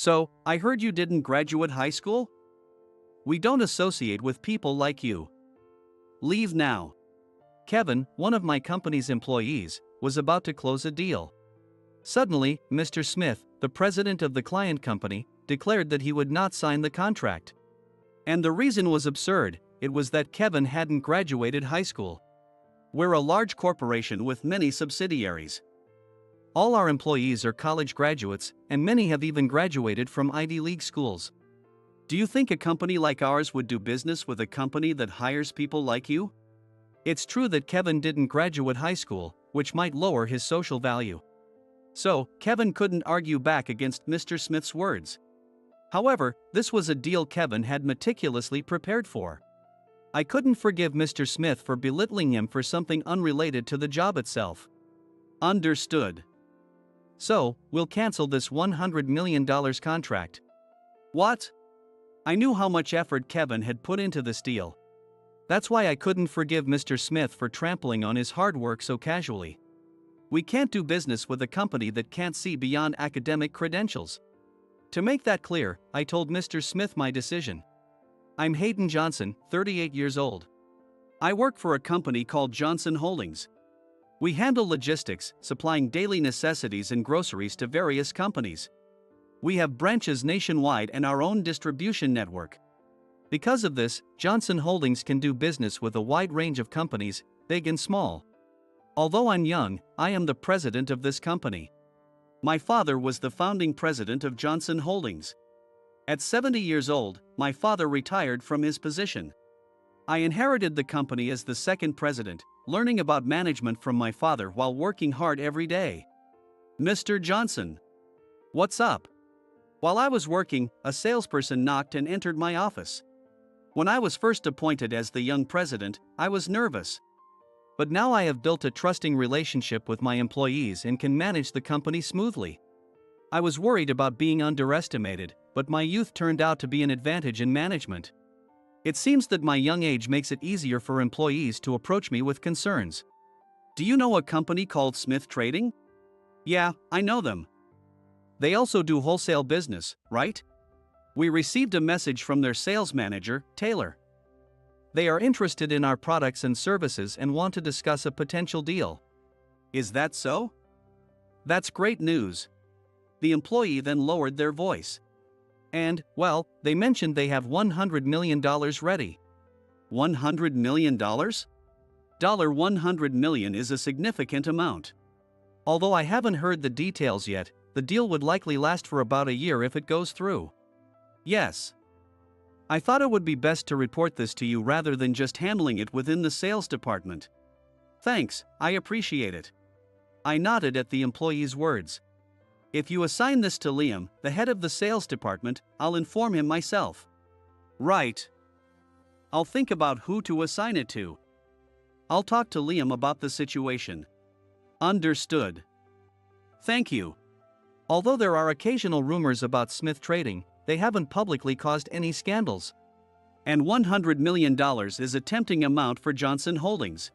So, I heard you didn't graduate high school? We don't associate with people like you. Leave now. Kevin, one of my company's employees, was about to close a deal. Suddenly, Mr. Smith, the president of the client company, declared that he would not sign the contract. And the reason was absurd. It was that Kevin hadn't graduated high school. We're a large corporation with many subsidiaries. All our employees are college graduates, and many have even graduated from Ivy League schools. Do you think a company like ours would do business with a company that hires people like you? It's true that Kevin didn't graduate high school, which might lower his social value. So, Kevin couldn't argue back against Mr. Smith's words. However, this was a deal Kevin had meticulously prepared for. I couldn't forgive Mr. Smith for belittling him for something unrelated to the job itself. Understood. So, we'll cancel this $100 million contract. What? I knew how much effort Kevin had put into this deal. That's why I couldn't forgive Mr. Smith for trampling on his hard work so casually. We can't do business with a company that can't see beyond academic credentials. To make that clear, I told Mr. Smith my decision. I'm Hayden Johnson, 38 years old. I work for a company called Johnson Holdings. We handle logistics, supplying daily necessities and groceries to various companies. We have branches nationwide and our own distribution network. Because of this, Johnson Holdings can do business with a wide range of companies, big and small. Although I'm young, I am the president of this company. My father was the founding president of Johnson Holdings. At 70 years old, my father retired from his position. I inherited the company as the second president, learning about management from my father while working hard every day. Mr. Johnson. What's up? While I was working, a salesperson knocked and entered my office. When I was first appointed as the young president, I was nervous. But now I have built a trusting relationship with my employees and can manage the company smoothly. I was worried about being underestimated, but my youth turned out to be an advantage in management. It seems that my young age makes it easier for employees to approach me with concerns. Do you know a company called Smith Trading? Yeah, I know them. They also do wholesale business, right? We received a message from their sales manager, Taylor. They are interested in our products and services and want to discuss a potential deal. Is that so? That's great news. The employee then lowered their voice. And, well, they mentioned they have $100 million ready. $100 million? $100 million is a significant amount. Although I haven't heard the details yet, the deal would likely last for about a year if it goes through. Yes. I thought it would be best to report this to you rather than just handling it within the sales department. Thanks, I appreciate it. I nodded at the employee's words. If you assign this to Liam, the head of the sales department, I'll inform him myself. Right. I'll think about who to assign it to. I'll talk to Liam about the situation. Understood. Thank you. Although there are occasional rumors about Smith Trading, they haven't publicly caused any scandals. And $100 million is a tempting amount for Johnson Holdings.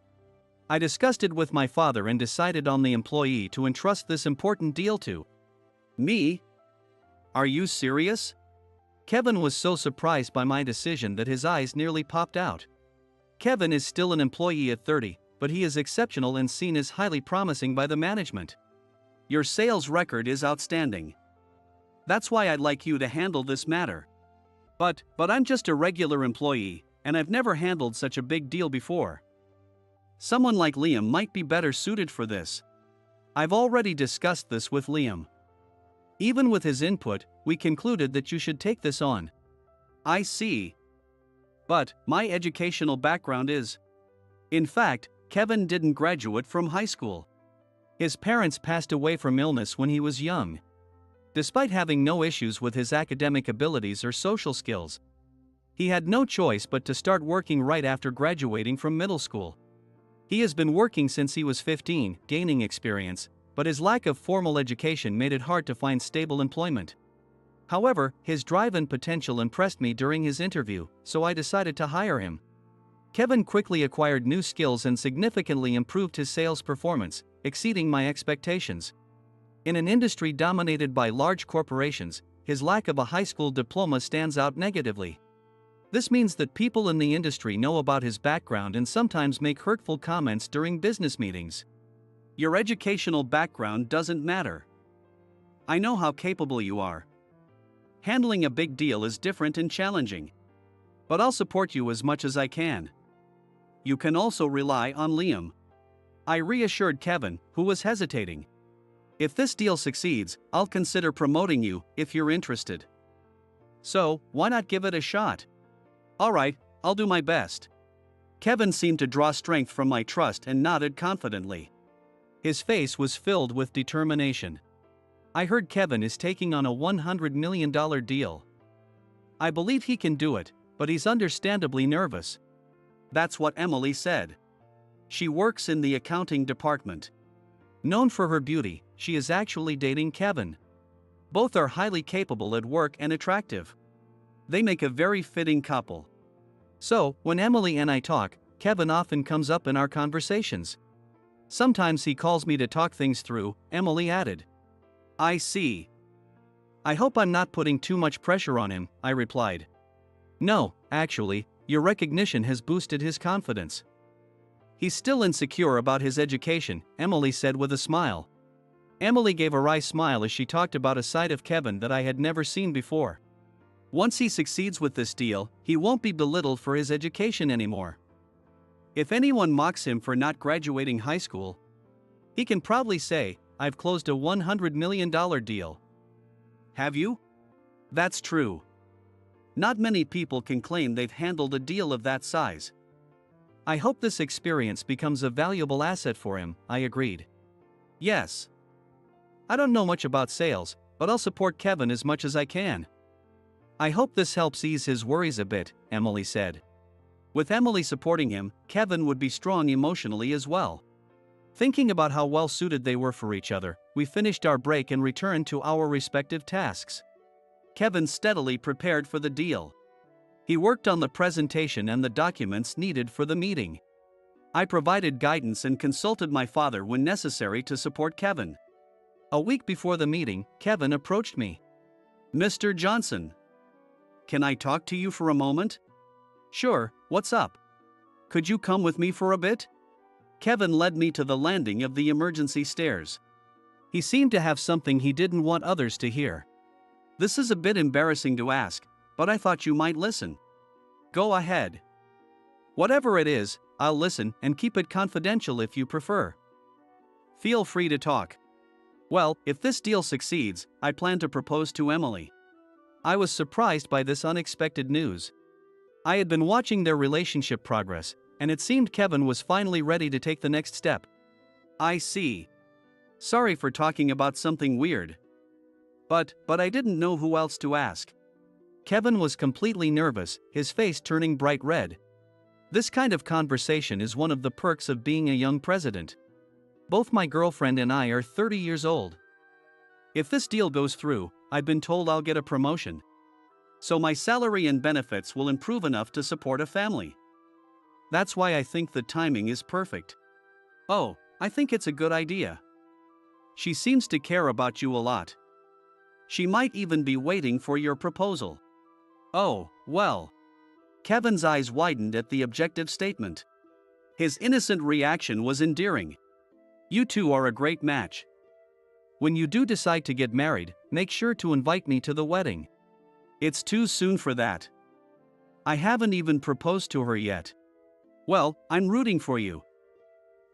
I discussed it with my father and decided on the employee to entrust this important deal to. Me? Are you serious? Kevin was so surprised by my decision that his eyes nearly popped out. Kevin is still an employee at 30, but he is exceptional and seen as highly promising by the management. Your sales record is outstanding. That's why I'd like you to handle this matter. But I'm just a regular employee, and I've never handled such a big deal before. Someone like Liam might be better suited for this. I've already discussed this with Liam. Even with his input, we concluded that you should take this on. I see. But my educational background is. In fact, Kevin didn't graduate from high school. His parents passed away from illness when he was young. Despite having no issues with his academic abilities or social skills, he had no choice but to start working right after graduating from middle school. He has been working since he was 15, gaining experience, but his lack of formal education made it hard to find stable employment. However, his drive and potential impressed me during his interview, so I decided to hire him. Kevin quickly acquired new skills and significantly improved his sales performance, exceeding my expectations. In an industry dominated by large corporations, his lack of a high school diploma stands out negatively. This means that people in the industry know about his background and sometimes make hurtful comments during business meetings. Your educational background doesn't matter. I know how capable you are. Handling a big deal is different and challenging. But I'll support you as much as I can. You can also rely on Liam. I reassured Kevin, who was hesitating. If this deal succeeds, I'll consider promoting you if you're interested. So, why not give it a shot? Alright, I'll do my best. Kevin seemed to draw strength from my trust and nodded confidently. His face was filled with determination. I heard Kevin is taking on a $100 million deal. I believe he can do it, but he's understandably nervous. That's what Emily said. She works in the accounting department. Known for her beauty, she is actually dating Kevin. Both are highly capable at work and attractive. They make a very fitting couple. So, when Emily and I talk, Kevin often comes up in our conversations. Sometimes he calls me to talk things through, Emily added. I see. I hope I'm not putting too much pressure on him, I replied. No, actually, your recognition has boosted his confidence. He's still insecure about his education, Emily said with a smile. Emily gave a wry smile as she talked about a side of Kevin that I had never seen before. Once he succeeds with this deal, he won't be belittled for his education anymore. If anyone mocks him for not graduating high school, he can proudly say, I've closed a $100 million deal. Have you? That's true. Not many people can claim they've handled a deal of that size. I hope this experience becomes a valuable asset for him, I agreed. Yes. I don't know much about sales, but I'll support Kevin as much as I can. I hope this helps ease his worries a bit, Emily said. With Emily supporting him, Kevin would be strong emotionally as well. Thinking about how well suited they were for each other, we finished our break and returned to our respective tasks. Kevin steadily prepared for the deal. He worked on the presentation and the documents needed for the meeting. I provided guidance and consulted my father when necessary to support Kevin. A week before the meeting, Kevin approached me. Mr. Johnson. Can I talk to you for a moment? Sure, what's up? Could you come with me for a bit? Kevin led me to the landing of the emergency stairs. He seemed to have something he didn't want others to hear. This is a bit embarrassing to ask, but I thought you might listen. Go ahead. Whatever it is, I'll listen and keep it confidential if you prefer. Feel free to talk. Well, if this deal succeeds, I plan to propose to Emily. I was surprised by this unexpected news. I had been watching their relationship progress, and it seemed Kevin was finally ready to take the next step. I see. Sorry for talking about something weird. But I didn't know who else to ask. Kevin was completely nervous, his face turning bright red. This kind of conversation is one of the perks of being a young president. Both my girlfriend and I are 30 years old. If this deal goes through, I've been told I'll get a promotion. So my salary and benefits will improve enough to support a family. That's why I think the timing is perfect. Oh, I think it's a good idea. She seems to care about you a lot. She might even be waiting for your proposal. Oh, well. Kevin's eyes widened at the objective statement. His innocent reaction was endearing. You two are a great match. When you do decide to get married, make sure to invite me to the wedding. It's too soon for that. I haven't even proposed to her yet. Well, I'm rooting for you.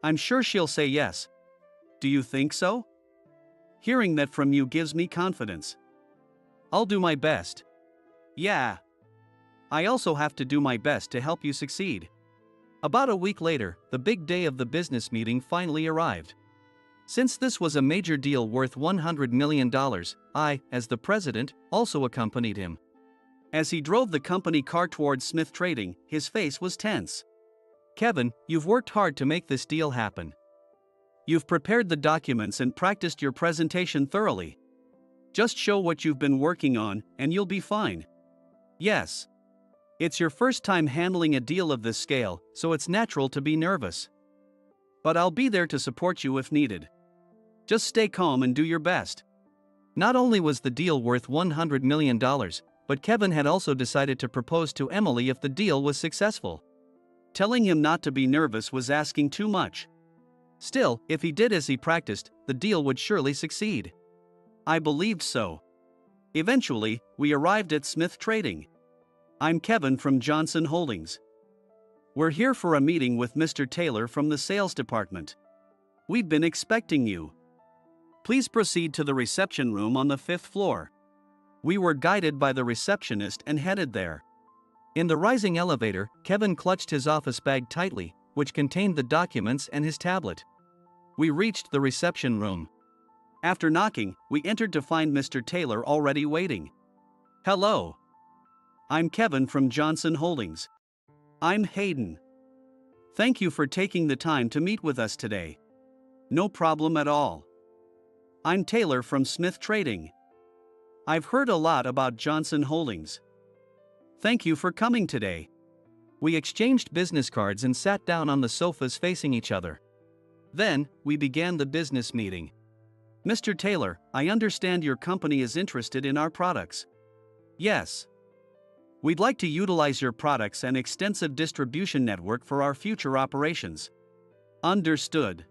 I'm sure she'll say yes. Do you think so? Hearing that from you gives me confidence. I'll do my best. Yeah. I also have to do my best to help you succeed. About a week later, the big day of the business meeting finally arrived. Since this was a major deal worth $100 million, I, as the president, also accompanied him. As he drove the company car towards Smith Trading, his face was tense. Kevin, you've worked hard to make this deal happen. You've prepared the documents and practiced your presentation thoroughly. Just show what you've been working on, and you'll be fine. Yes. It's your first time handling a deal of this scale, so it's natural to be nervous. But I'll be there to support you if needed. Just stay calm and do your best. Not only was the deal worth $100 million, but Kevin had also decided to propose to Emily if the deal was successful. Telling him not to be nervous was asking too much. Still, if he did as he practiced, the deal would surely succeed. I believed so. Eventually, we arrived at Smith Trading. I'm Kevin from Johnson Holdings. We're here for a meeting with Mr. Taylor from the sales department. We've been expecting you. Please proceed to the reception room on the 5th floor. We were guided by the receptionist and headed there. In the rising elevator, Kevin clutched his office bag tightly, which contained the documents and his tablet. We reached the reception room. After knocking, we entered to find Mr. Taylor already waiting. Hello. I'm Kevin from Johnson Holdings. I'm Hayden. Thank you for taking the time to meet with us today. No problem at all. I'm Taylor from Smith Trading. I've heard a lot about Johnson Holdings. Thank you for coming today. We exchanged business cards and sat down on the sofas facing each other. Then, we began the business meeting. Mr. Taylor, I understand your company is interested in our products. Yes. We'd like to utilize your products and extensive distribution network for our future operations. Understood.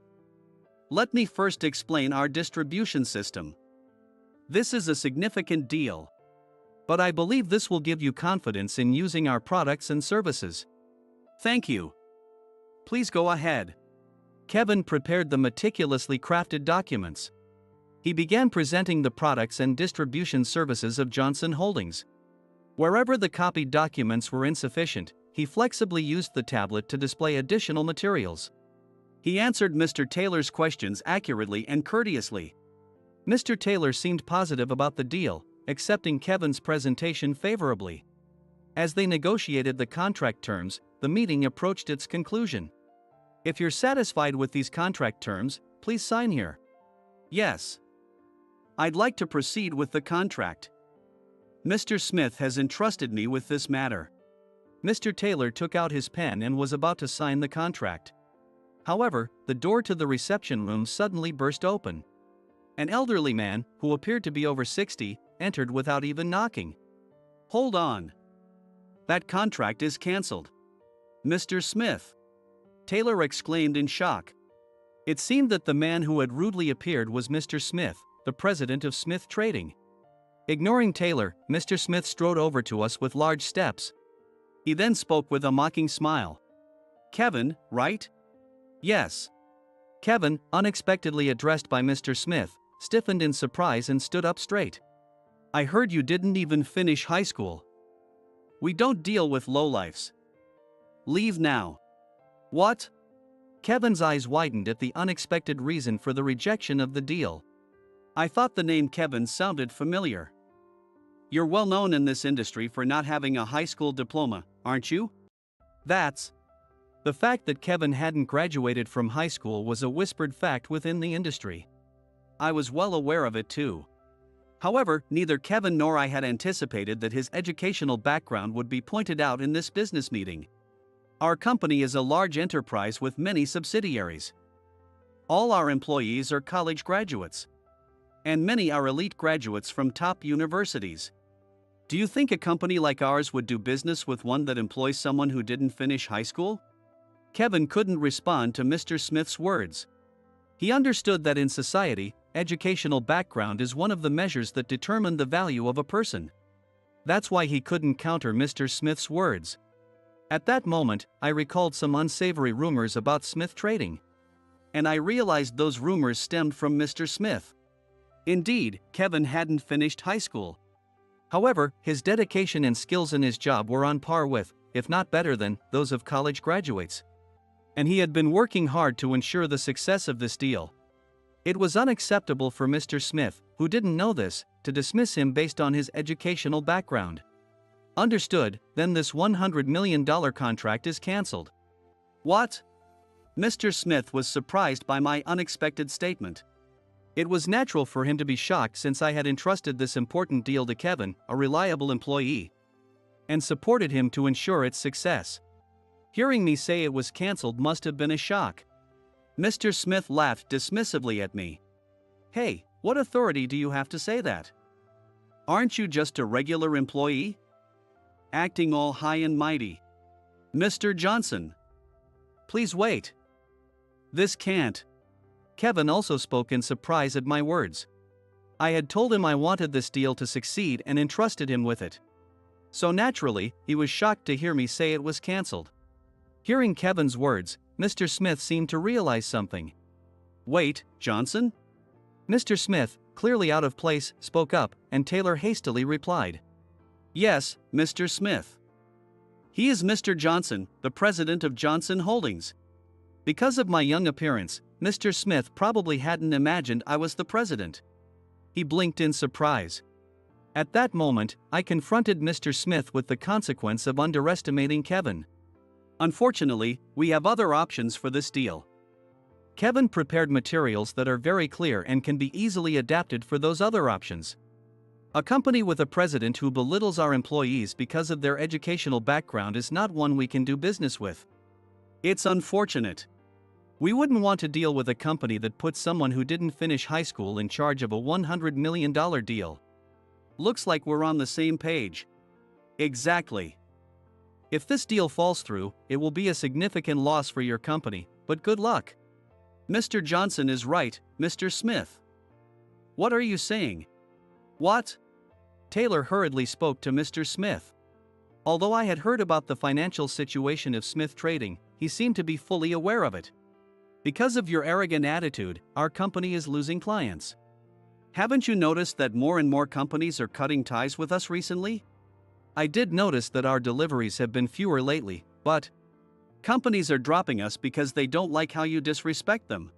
Let me first explain our distribution system. This is a significant deal. But I believe this will give you confidence in using our products and services. Thank you. Please go ahead. Kevin prepared the meticulously crafted documents. He began presenting the products and distribution services of Johnson Holdings. Wherever the copied documents were insufficient, he flexibly used the tablet to display additional materials. He answered Mr. Taylor's questions accurately and courteously. Mr. Taylor seemed positive about the deal, accepting Kevin's presentation favorably. As they negotiated the contract terms, the meeting approached its conclusion. If you're satisfied with these contract terms, please sign here. Yes. I'd like to proceed with the contract. Mr. Smith has entrusted me with this matter. Mr. Taylor took out his pen and was about to sign the contract. However, the door to the reception room suddenly burst open. An elderly man, who appeared to be over 60, entered without even knocking. Hold on. That contract is cancelled. Mr. Smith. Taylor exclaimed in shock. It seemed that the man who had rudely appeared was Mr. Smith, the president of Smith Trading. Ignoring Taylor, Mr. Smith strode over to us with large steps. He then spoke with a mocking smile. Kevin, right? Yes. Kevin, unexpectedly addressed by Mr. Smith, stiffened in surprise and stood up straight. I heard you didn't even finish high school. We don't deal with lowlifes. Leave now. What? Kevin's eyes widened at the unexpected reason for the rejection of the deal. I thought the name Kevin sounded familiar. You're well known in this industry for not having a high school diploma, aren't you? That's. The fact that Kevin hadn't graduated from high school was a whispered fact within the industry. I was well aware of it too. However, neither Kevin nor I had anticipated that his educational background would be pointed out in this business meeting. Our company is a large enterprise with many subsidiaries. All our employees are college graduates. And many are elite graduates from top universities. Do you think a company like ours would do business with one that employs someone who didn't finish high school? Kevin couldn't respond to Mr. Smith's words. He understood that in society, educational background is one of the measures that determine the value of a person. That's why he couldn't counter Mr. Smith's words. At that moment, I recalled some unsavory rumors about Smith Trading. And I realized those rumors stemmed from Mr. Smith. Indeed, Kevin hadn't finished high school. However, his dedication and skills in his job were on par with, if not better than, those of college graduates. And he had been working hard to ensure the success of this deal. It was unacceptable for Mr. Smith, who didn't know this, to dismiss him based on his educational background. Understood, then this $100 million contract is cancelled. What? Mr. Smith was surprised by my unexpected statement. It was natural for him to be shocked since I had entrusted this important deal to Kevin, a reliable employee, and supported him to ensure its success. Hearing me say it was cancelled must have been a shock. Mr. Smith laughed dismissively at me. Hey, What authority do you have to say that? Aren't you just a regular employee? Acting all high and mighty. Mr. Johnson. Please wait. This can't. Kevin also spoke in surprise at my words. I had told him I wanted this deal to succeed and entrusted him with it. So naturally, he was shocked to hear me say it was cancelled. Hearing Kevin's words, Mr. Smith seemed to realize something. Wait, Johnson? Mr. Smith, clearly out of place, spoke up, and Taylor hastily replied. Yes, Mr. Smith. He is Mr. Johnson, the president of Johnson Holdings. Because of my young appearance, Mr. Smith probably hadn't imagined I was the president. He blinked in surprise. At that moment, I confronted Mr. Smith with the consequence of underestimating Kevin. Unfortunately, we have other options for this deal. Kevin prepared materials that are very clear and can be easily adapted for those other options. A company with a president who belittles our employees because of their educational background is not one we can do business with. It's unfortunate. We wouldn't want to deal with a company that puts someone who didn't finish high school in charge of a $100 million deal. Looks like we're on the same page. Exactly. If this deal falls through, it will be a significant loss for your company, but good luck. Mr. Johnson is right, Mr. Smith. What are you saying? What? Taylor hurriedly spoke to Mr. Smith. Although I had heard about the financial situation of Smith Trading, he seemed to be fully aware of it. Because of your arrogant attitude, our company is losing clients. Haven't you noticed that more and more companies are cutting ties with us recently? I did notice that our deliveries have been fewer lately, but companies are dropping us because they don't like how you disrespect them.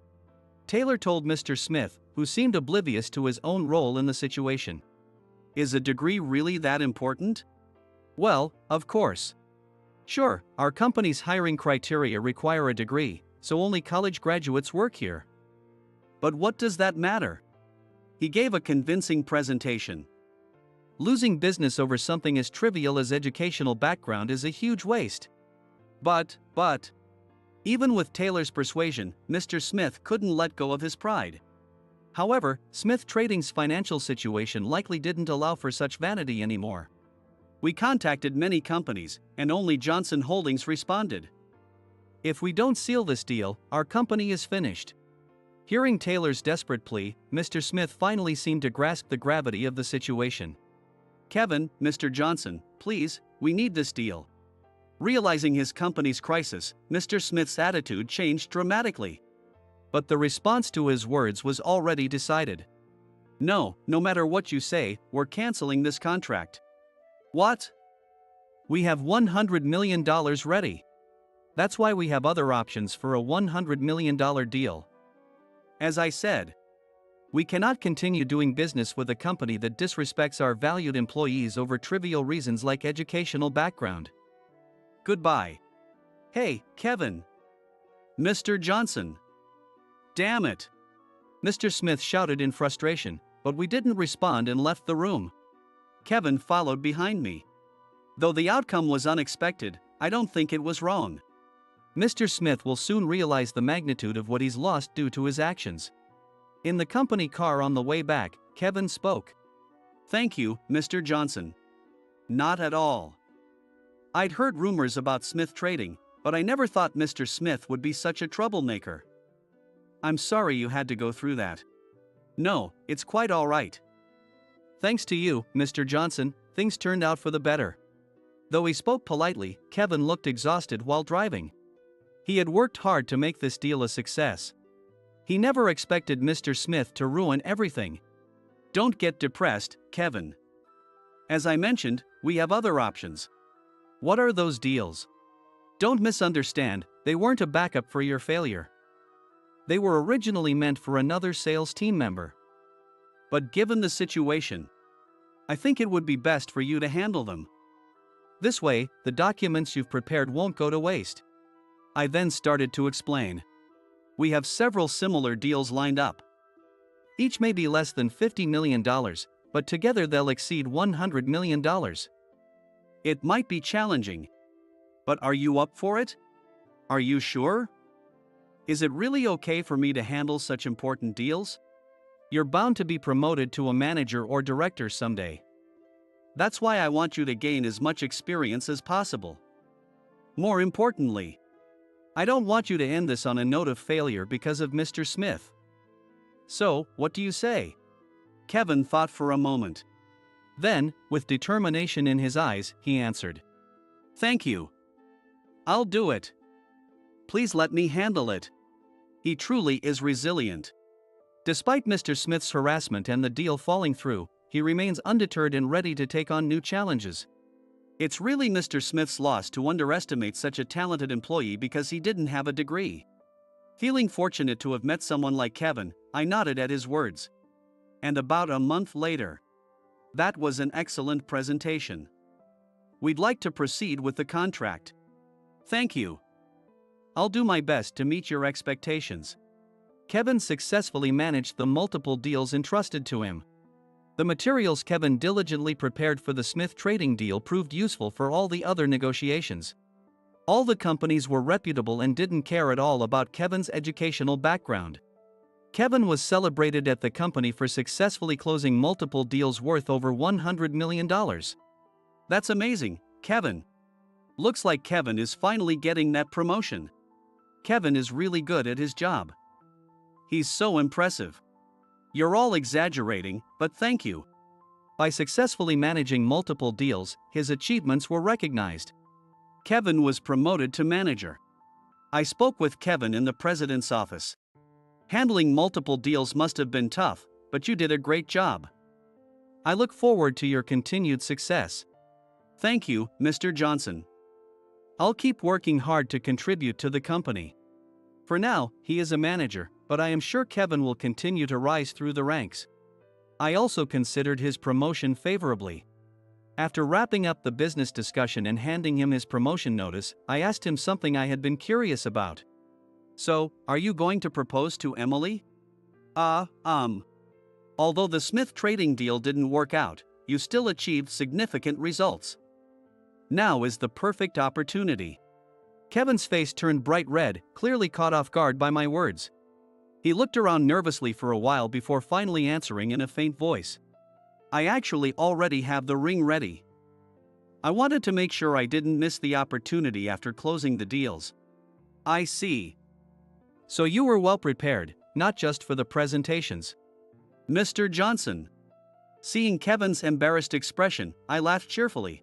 Taylor told Mr. Smith, who seemed oblivious to his own role in the situation. Is a degree really that important? Well, of course. Sure, our company's hiring criteria require a degree, so only college graduates work here. But what does that matter? He gave a convincing presentation. Losing business over something as trivial as educational background is a huge waste. But, even with Taylor's persuasion, Mr. Smith couldn't let go of his pride. However, Smith Trading's financial situation likely didn't allow for such vanity anymore. We contacted many companies, and only Johnson Holdings responded. If we don't seal this deal, our company is finished. Hearing Taylor's desperate plea, Mr. Smith finally seemed to grasp the gravity of the situation. Kevin, Mr. Johnson, please, we need this deal. Realizing his company's crisis, Mr. Smith's attitude changed dramatically. But the response to his words was already decided. No matter what you say, we're canceling this contract. What? We have $100 million ready. That's why we have other options for a $100 million deal. As I said, we cannot continue doing business with a company that disrespects our valued employees over trivial reasons like educational background. Goodbye. Hey, Kevin. Mr. Johnson. Damn it. Mr. Smith shouted in frustration, but we didn't respond and left the room. Kevin followed behind me. Though the outcome was unexpected, I don't think it was wrong. Mr. Smith will soon realize the magnitude of what he's lost due to his actions. In the company car on the way back, Kevin spoke. Thank you, Mr. Johnson. Not at all. I'd heard rumors about Smith Trading, but I never thought Mr. Smith would be such a troublemaker. I'm sorry you had to go through that. No, it's quite all right. Thanks to you, Mr. Johnson, things turned out for the better. Though he spoke politely, Kevin looked exhausted while driving. He had worked hard to make this deal a success. He never expected Mr. Smith to ruin everything. Don't get depressed, Kevin. As I mentioned, we have other options. What are those deals? Don't misunderstand, they weren't a backup for your failure. They were originally meant for another sales team member. But given the situation, I think it would be best for you to handle them. This way, the documents you've prepared won't go to waste. I then started to explain. We have several similar deals lined up. Each may be less than $50 million, but together they'll exceed $100 million. It might be challenging. But are you up for it? Are you sure? Is it really okay for me to handle such important deals? You're bound to be promoted to a manager or director someday. That's why I want you to gain as much experience as possible. More importantly, I don't want you to end this on a note of failure because of Mr. Smith. So, what do you say? Kevin thought for a moment. Then, with determination in his eyes, he answered. Thank you. I'll do it. Please let me handle it. He truly is resilient. Despite Mr. Smith's harassment and the deal falling through, he remains undeterred and ready to take on new challenges. It's really Mr. Smith's loss to underestimate such a talented employee because he didn't have a degree. Feeling fortunate to have met someone like Kevin, I nodded at his words. And about a month later. That was an excellent presentation. We'd like to proceed with the contract. Thank you. I'll do my best to meet your expectations. Kevin successfully managed the multiple deals entrusted to him. The materials Kevin diligently prepared for the Smith trading deal proved useful for all the other negotiations. All the companies were reputable and didn't care at all about Kevin's educational background. Kevin was celebrated at the company for successfully closing multiple deals worth over $100 million. That's amazing, Kevin. Looks like Kevin is finally getting that promotion. Kevin is really good at his job. He's so impressive. You're all exaggerating, but thank you. By successfully managing multiple deals, his achievements were recognized. Kevin was promoted to manager. I spoke with Kevin in the president's office. Handling multiple deals must have been tough, but you did a great job. I look forward to your continued success. Thank you, Mr. Johnson. I'll keep working hard to contribute to the company. For now, he is a manager, but I am sure Kevin will continue to rise through the ranks. I also considered his promotion favorably. After wrapping up the business discussion and handing him his promotion notice, I asked him something I had been curious about. So, are you going to propose to Emily? Although the Smith trading deal didn't work out, you still achieved significant results. Now is the perfect opportunity. Kevin's face turned bright red, clearly caught off guard by my words. He looked around nervously for a while before finally answering in a faint voice. I actually already have the ring ready. I wanted to make sure I didn't miss the opportunity after closing the deals. I see. So you were well prepared, not just for the presentations. Mr. Johnson. Seeing Kevin's embarrassed expression, I laughed cheerfully.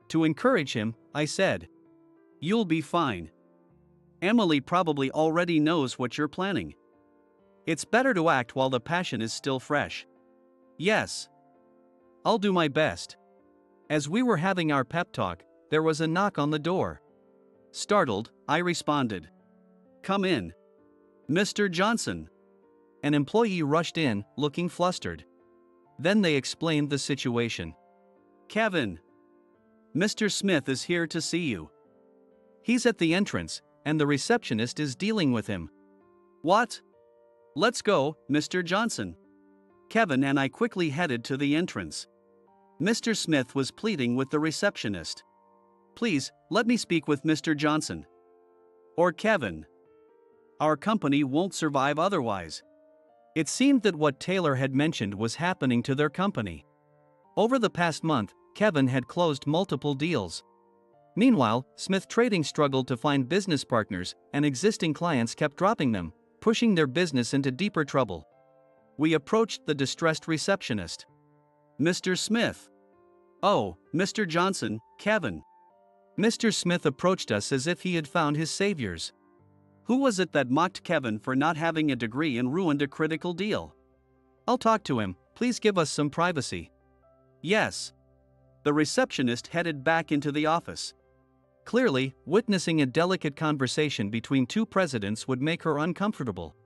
To encourage him, I said, You'll be fine. Emily probably already knows what you're planning. It's better to act while the passion is still fresh. Yes. I'll do my best. As we were having our pep talk, there was a knock on the door. Startled, I responded. Come in. Mr. Johnson. An employee rushed in, looking flustered. Then they explained the situation. Kevin. Mr. Smith is here to see you. He's at the entrance, and the receptionist is dealing with him. What? Let's go, Mr. Johnson. Kevin and I quickly headed to the entrance. Mr. Smith was pleading with the receptionist. Please, let me speak with Mr. Johnson. Or Kevin. Our company won't survive otherwise. It seemed that what Taylor had mentioned was happening to their company. Over the past month, Kevin had closed multiple deals. Meanwhile, Smith Trading struggled to find business partners, and existing clients kept dropping them, pushing their business into deeper trouble. We approached the distressed receptionist. Mr. Smith. Oh, Mr. Johnson, Kevin. Mr. Smith approached us as if he had found his saviors. Who was it that mocked Kevin for not having a degree and ruined a critical deal? I'll talk to him, please give us some privacy. Yes. The receptionist headed back into the office. Clearly, witnessing a delicate conversation between two presidents would make her uncomfortable.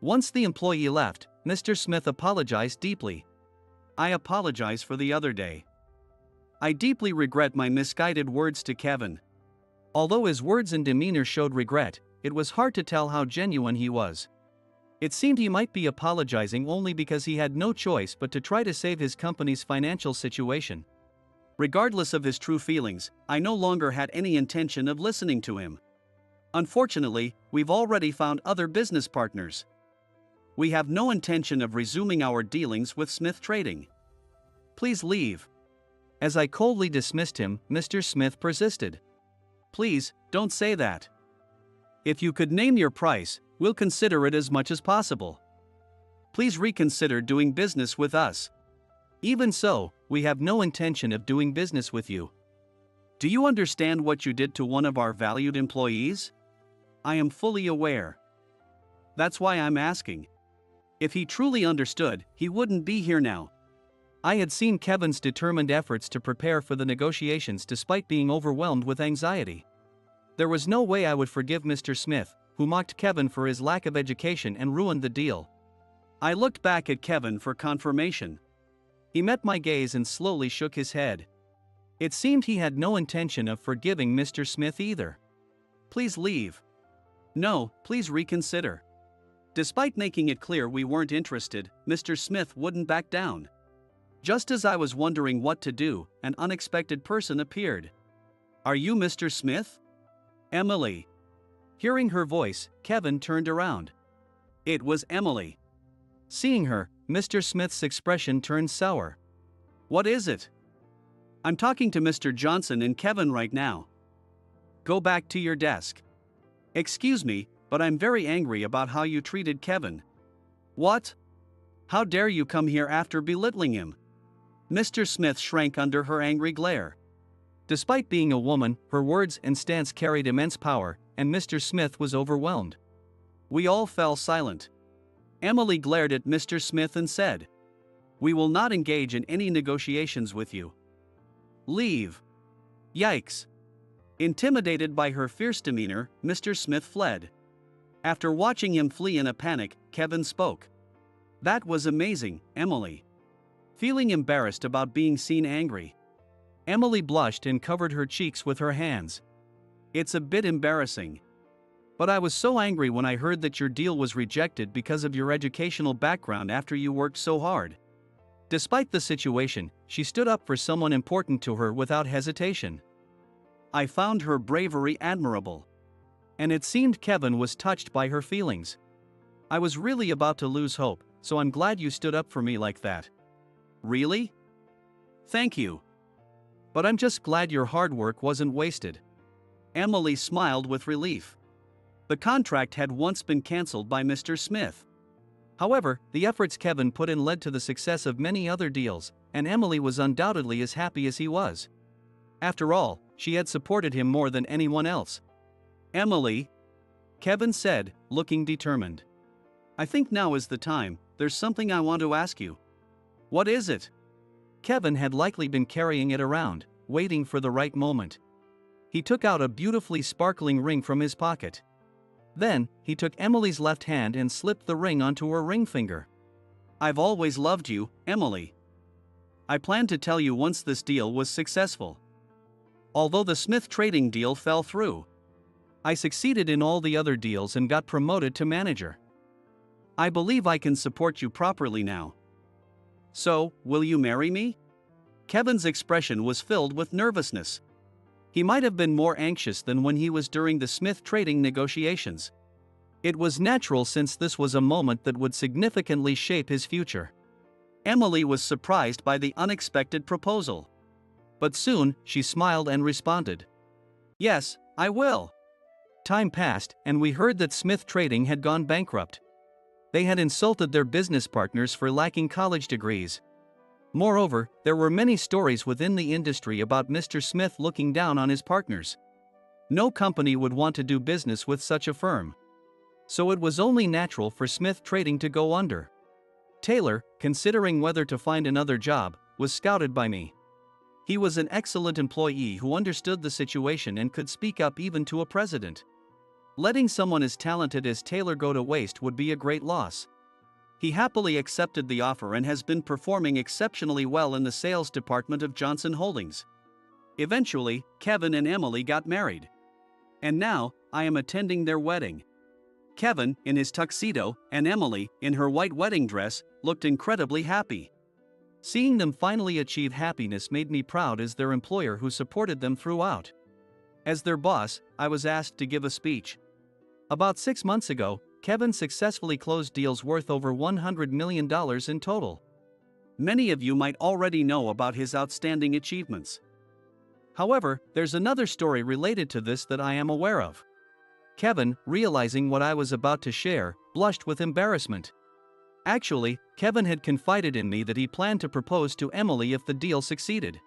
Once the employee left, Mr. Smith apologized deeply. I apologize for the other day. I deeply regret my misguided words to Kevin. Although his words and demeanor showed regret, it was hard to tell how genuine he was. It seemed he might be apologizing only because he had no choice but to try to save his company's financial situation. Regardless of his true feelings, I no longer had any intention of listening to him. Unfortunately, we've already found other business partners. We have no intention of resuming our dealings with Smith Trading. Please leave. As I coldly dismissed him, Mr. Smith persisted. Please, don't say that. If you could name your price, we'll consider it as much as possible. Please reconsider doing business with us. Even so, we have no intention of doing business with you. Do you understand what you did to one of our valued employees? I am fully aware. That's why I'm asking. If he truly understood, he wouldn't be here now. I had seen Kevin's determined efforts to prepare for the negotiations despite being overwhelmed with anxiety. There was no way I would forgive Mr. Smith, who mocked Kevin for his lack of education and ruined the deal. I looked back at Kevin for confirmation. He met my gaze and slowly shook his head. It seemed he had no intention of forgiving Mr. Smith either. Please leave. No, please reconsider. Despite making it clear we weren't interested, Mr. Smith wouldn't back down. Just as I was wondering what to do, an unexpected person appeared. Are you Mr. Smith? Emily. Hearing her voice, Kevin turned around. It was Emily. Seeing her, Mr. Smith's expression turned sour. What is it? I'm talking to Mr. Johnson and Kevin right now. Go back to your desk. Excuse me, but I'm very angry about how you treated Kevin. What? How dare you come here after belittling him? Mr. Smith shrank under her angry glare. Despite being a woman, her words and stance carried immense power, and Mr. Smith was overwhelmed. We all fell silent. Emily glared at Mr. Smith and said, "We will not engage in any negotiations with you. Leave." Yikes. Intimidated by her fierce demeanor, Mr. Smith fled. After watching him flee in a panic, Kevin spoke. That was amazing, Emily. Feeling embarrassed about being seen angry, Emily blushed and covered her cheeks with her hands. It's a bit embarrassing. But I was so angry when I heard that your deal was rejected because of your educational background after you worked so hard. Despite the situation, she stood up for someone important to her without hesitation. I found her bravery admirable. And it seemed Kevin was touched by her feelings. I was really about to lose hope, so I'm glad you stood up for me like that. Really? Thank you. But I'm just glad your hard work wasn't wasted. Emily smiled with relief. The contract had once been cancelled by Mr. Smith. However, the efforts Kevin put in led to the success of many other deals, and Emily was undoubtedly as happy as he was. After all, she had supported him more than anyone else. Emily, Kevin said, looking determined. I think now is the time. There's something I want to ask you. What is it? Kevin had likely been carrying it around, waiting for the right moment. He took out a beautifully sparkling ring from his pocket. Then, he took Emily's left hand and slipped the ring onto her ring finger. I've always loved you, Emily. I planned to tell you once this deal was successful. Although the Smith Trading deal fell through, I succeeded in all the other deals and got promoted to manager. I believe I can support you properly now. So, will you marry me? Kevin's expression was filled with nervousness. He might have been more anxious than when he was during the Smith Trading negotiations. It was natural since this was a moment that would significantly shape his future. Emily was surprised by the unexpected proposal. But soon, she smiled and responded. Yes, I will. Time passed, and we heard that Smith Trading had gone bankrupt. They had insulted their business partners for lacking college degrees. Moreover, there were many stories within the industry about Mr. Smith looking down on his partners. No company would want to do business with such a firm. So it was only natural for Smith Trading to go under. Taylor, considering whether to find another job, was scouted by me. He was an excellent employee who understood the situation and could speak up even to a president. Letting someone as talented as Taylor go to waste would be a great loss. He happily accepted the offer and has been performing exceptionally well in the sales department of Johnson Holdings. Eventually, Kevin and Emily got married. And now, I am attending their wedding. Kevin, in his tuxedo, and Emily, in her white wedding dress, looked incredibly happy. Seeing them finally achieve happiness made me proud as their employer who supported them throughout. As their boss, I was asked to give a speech. About 6 months ago, Kevin successfully closed deals worth over $100 million in total. Many of you might already know about his outstanding achievements. However, there's another story related to this that I am aware of. Kevin, realizing what I was about to share, blushed with embarrassment. Actually, Kevin had confided in me that he planned to propose to Emily if the deal succeeded.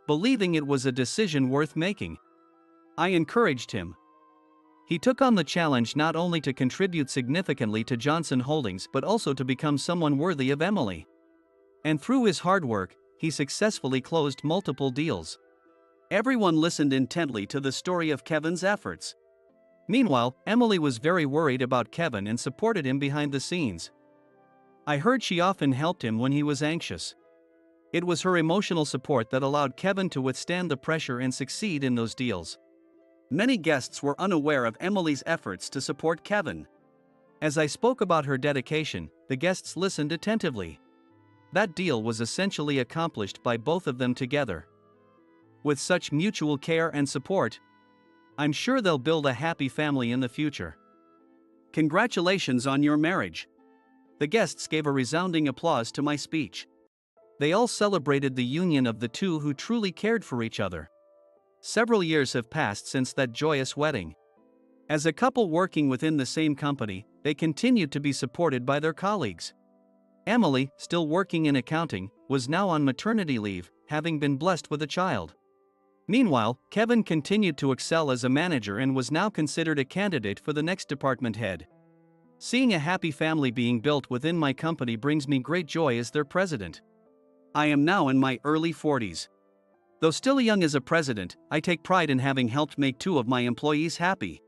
Believing it was a decision worth making, I encouraged him. He took on the challenge not only to contribute significantly to Johnson Holdings but also to become someone worthy of Emily. And through his hard work, he successfully closed multiple deals. Everyone listened intently to the story of Kevin's efforts. Meanwhile, Emily was very worried about Kevin and supported him behind the scenes. I heard she often helped him when he was anxious. It was her emotional support that allowed Kevin to withstand the pressure and succeed in those deals. Many guests were unaware of Emily's efforts to support Kevin. As I spoke about her dedication, the guests listened attentively. That deal was essentially accomplished by both of them together. With such mutual care and support, I'm sure they'll build a happy family in the future. Congratulations on your marriage. The guests gave a resounding applause to my speech. They all celebrated the union of the two who truly cared for each other. Several years have passed since that joyous wedding. As a couple working within the same company, they continued to be supported by their colleagues. Emily, still working in accounting, was now on maternity leave, having been blessed with a child. Meanwhile, Kevin continued to excel as a manager and was now considered a candidate for the next department head. Seeing a happy family being built within my company brings me great joy as their president. I am now in my early 40s. Though still young as a president, I take pride in having helped make two of my employees happy.